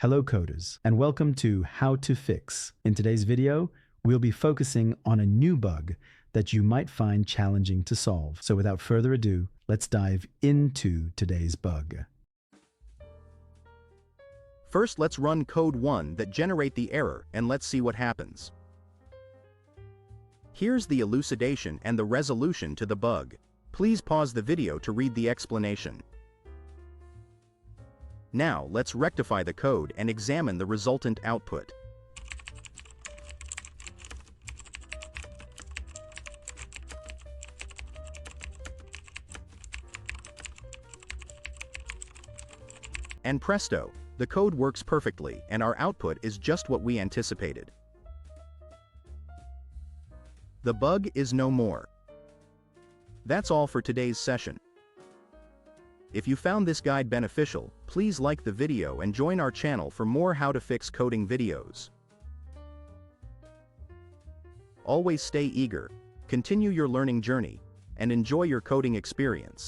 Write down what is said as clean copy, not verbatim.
Hello coders, and welcome to How to Fix. In today's video, we'll be focusing on a new bug that you might find challenging to solve. So without further ado, let's dive into today's bug. First, let's run code 1 that generate the error and let's see what happens. Here's the elucidation and the resolution to the bug. Please pause the video to read the explanation. Now, let's rectify the code and examine the resultant output. And presto, the code works perfectly and our output is just what we anticipated. The bug is no more. That's all for today's session. If you found this guide beneficial, please like the video and join our channel for more how to fix coding videos. Always stay eager, continue your learning journey, and enjoy your coding experience.